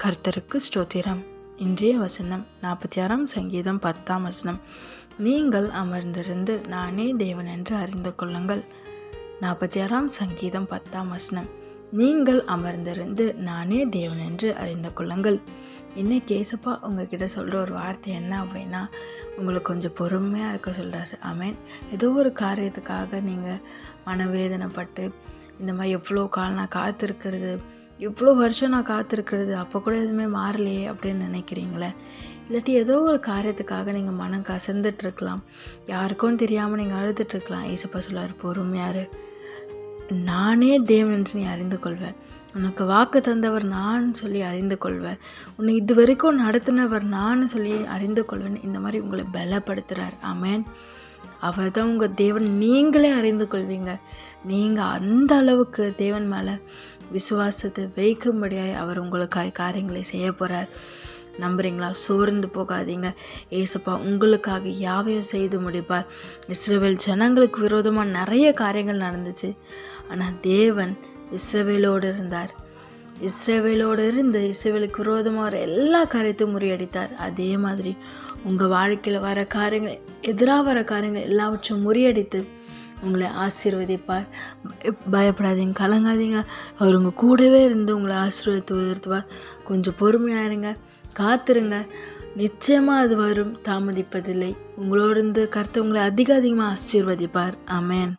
கர்த்தருக்கு ஸ்தோத்திரம். இன்றைய வசனம் 46 சங்கீதம் 10 நீங்கள் அமர்ந்திருந்து நானே தேவன் என்று அறிந்து கொள்ளுங்கள். 46 சங்கீதம் 10 நீங்கள் அமர்ந்திருந்து நானே தேவன் என்று அறிந்து கொள்ளுங்கள். இன்னைக்கு ஏசப்பா உங்ககிட்ட சொல்கிற ஒரு வார்த்தை என்ன அப்படின்னா, உங்களுக்கு கொஞ்சம் பொறுமையாக இருக்க சொல்கிறாரு. ஆமேன். ஏதோ ஒரு காரியத்துக்காக நீங்கள் மனவேதனைப்பட்டு இந்த மாதிரி எவ்வளோ காலம் நான் காத்திருக்கிறது, இவ்வளோ வருஷம் நான் காத்திருக்கிறது, அப்போ கூட எதுவுமே மாறலையே அப்படின்னு நினைக்கிறீங்களே. இல்லாட்டி ஏதோ ஒரு காரியத்துக்காக நீங்கள் மனம் கசந்துட்ருக்கலாம், யாருக்கும் தெரியாமல் நீங்கள் அழுதுட்ருக்கலாம். ஏசப்பா சொல்லார், பொறுமையாரு, நானே தேவன் என்று நீ அறிந்து கொள்வேன். உனக்கு வாக்கு தந்தவர் நான் சொல்லி அறிந்து கொள்வேன். உன்னை இது வரைக்கும் நடத்தினவர் நான் சொல்லி அறிந்து கொள்வேன். இந்த மாதிரி உங்களை பலப்படுத்துகிறார். ஆமேன். அவர் தான் உங்கள் தேவன், நீங்களே அறிந்து கொள்வீங்க. நீங்கள் அந்த அளவுக்கு தேவன் மேலே விசுவாசத்தை வைக்கும்படியாய் அவர் உங்களுக்காக காரியங்களை செய்ய போகிறார். நம்புறீங்களா? சோர்ந்து போகாதீங்க. ஏசப்பா உங்களுக்காக யாவையும் செய்து முடிப்பார். இஸ்ரவேல் ஜனங்களுக்கு விரோதமாக நிறைய காரியங்கள் நடந்துச்சு. ஆனால் தேவன் இஸ்ரவேலோடு இருந்தார். இஸ்ரவேலோடு இருந்து இஸ்ரவேலுக்கு விரோதமாக வர எல்லா காரியத்தையும் முறியடித்தார். அதே மாதிரி உங்கள் வாழ்க்கையில் வர காரியங்கள், எதிராக வர காரியங்கள் எல்லாவற்றையும் முறியடித்து உங்களை ஆசீர்வதிப்பார். பயப்படாதீங்க, கலங்காதீங்க. அவர் உங்கள் கூடவே இருந்து உங்களை ஆசீர்வதித்து உயர்த்துவார். கொஞ்சம் பொறுமையாக இருங்க, காத்திருங்க. நிச்சயமாக அது வரும், தாமதிப்பதில்லை. உங்களோடு இருந்து கர்த்தர் உங்களை அதிகமாக ஆசீர்வதிப்பார். ஆமேன்.